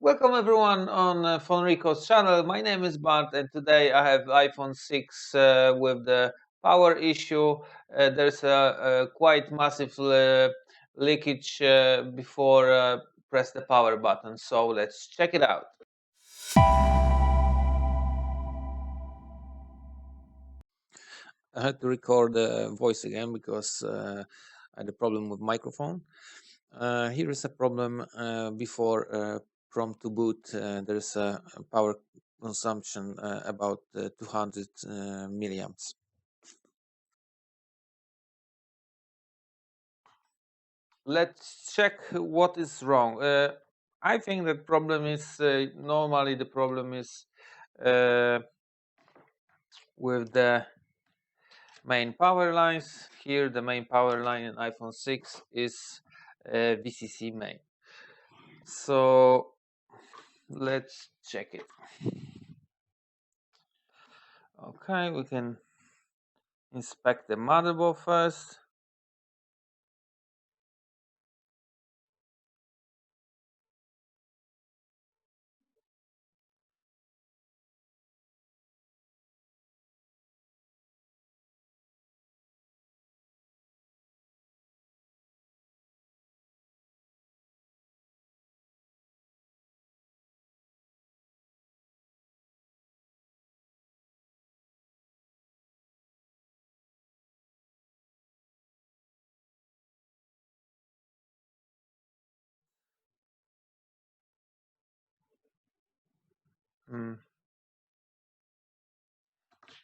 Welcome everyone on PhoneReco's channel. My name is Bart and today I have iPhone 6 with the power issue. There's a quite massive leakage before press the power button. So let's check it out. I had to record the voice again because I had a problem with microphone. Here is a problem before prompt to boot. There's a power consumption about 200 milliamps. Let's check what is wrong. I think the problem is normally the problem is uh, with the main power lines. Here the main power line in iPhone 6 is VCC main. So let's check it. Okay, we can inspect the motherboard first.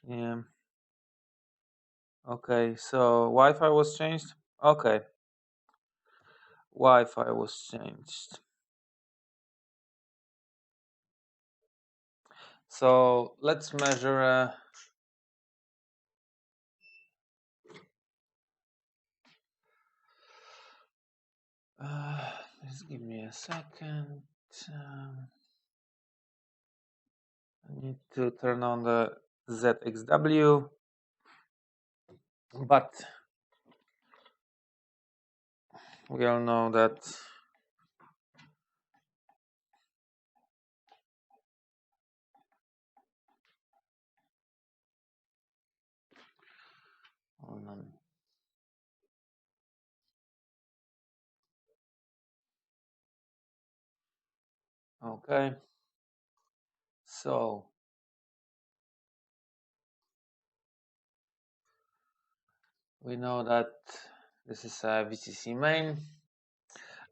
Yeah. Okay, so Wi-Fi was changed. Okay, Wi-Fi was changed. So let's measure. Just give me a second. I need to turn on the ZXW, but we all know that hold on. Okay, so we know that this is a VCC main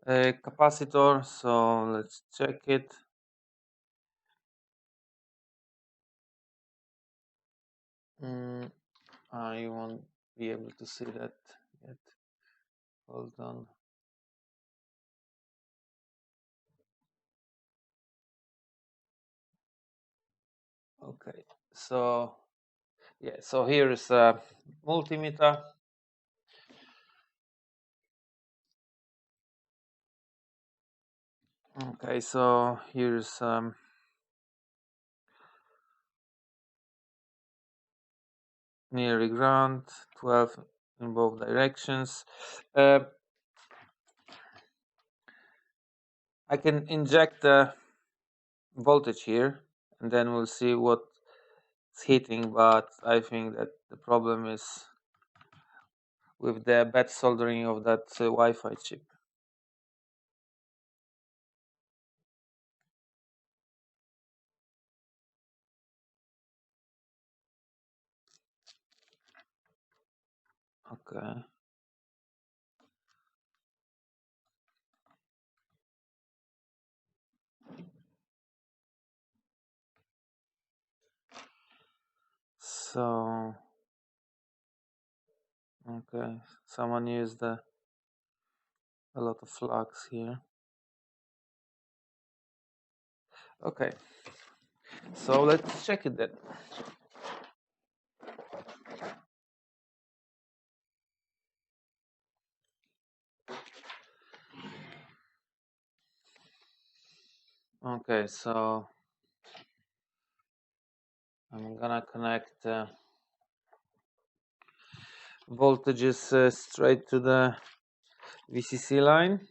capacitor, so let's check it. I won't be able to see that yet. Hold on. Okay, so yeah, so here is a multimeter. Okay, so here's nearly ground, 12 in both directions. I can inject the voltage here and then we'll see what's hitting, but I think that the problem is with the bad soldering of that Wi-Fi chip. Okay. So, okay, someone used a lot of flux here. Okay, so let's check it then. Okay, so I'm gonna connect voltages straight to the VCC line.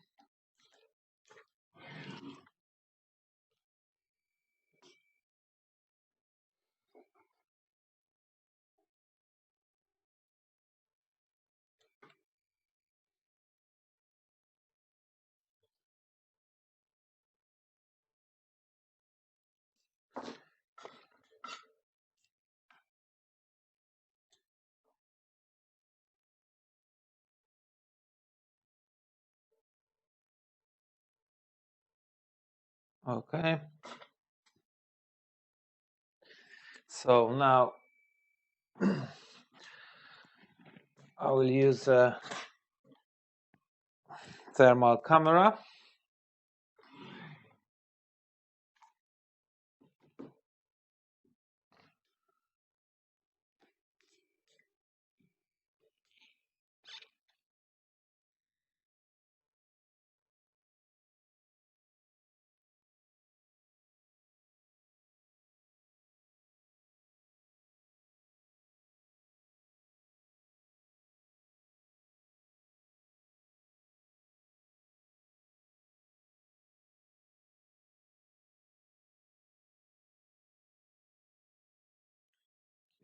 Okay. So now I will use a thermal camera.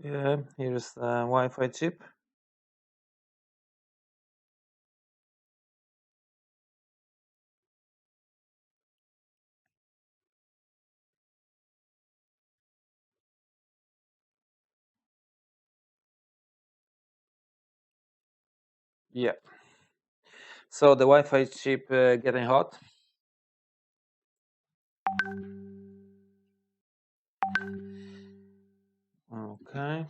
Yeah, here's the Wi-Fi chip. Yeah. So the Wi-Fi chip getting hot. Okay.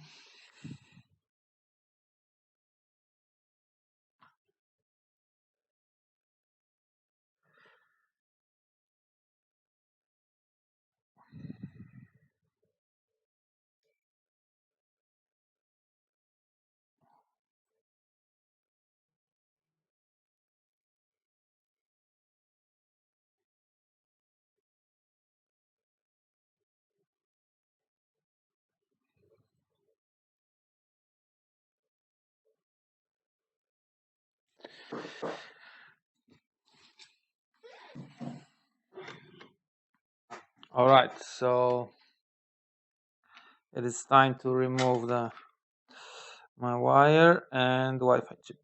All right. So it is time to remove my wire and Wi-Fi chip.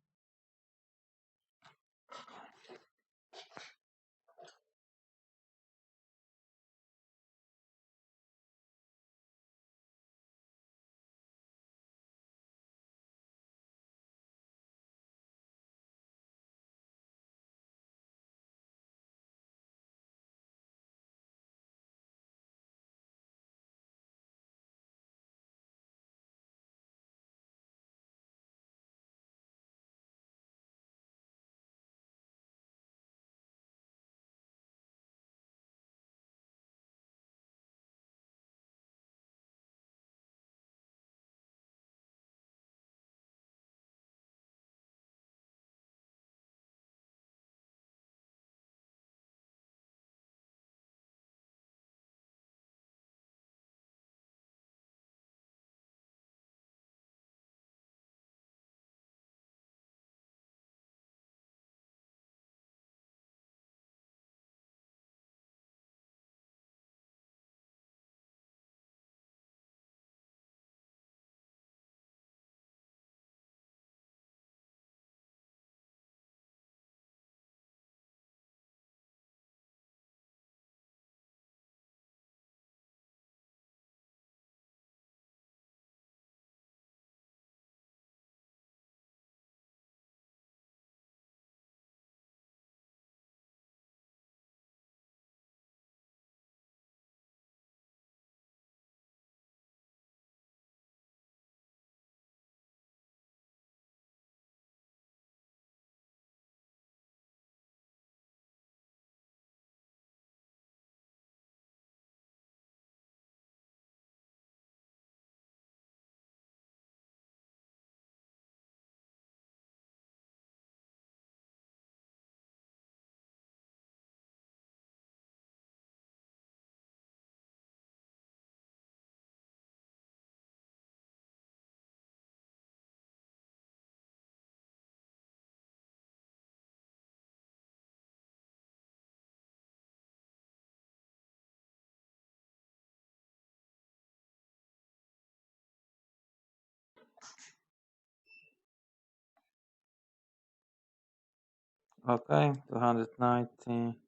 Okay, 290.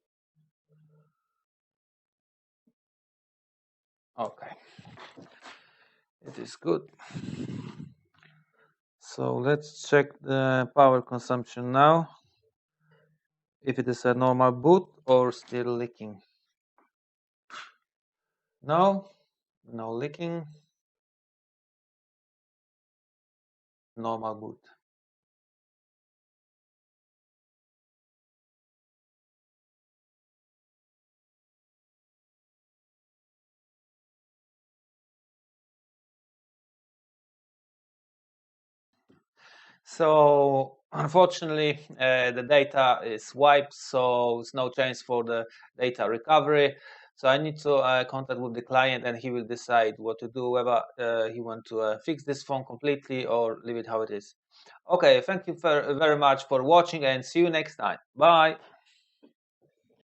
Okay, it is good. So let's check the power consumption now. If it is a normal boot or still leaking. No, no leaking, normal boot. So unfortunately, the data is wiped, so it's no chance for the data recovery. So I need to contact with the client, and he will decide what to do, whether he want to fix this phone completely or leave it how it is. Okay, thank you very much for watching, and see you next time. Bye.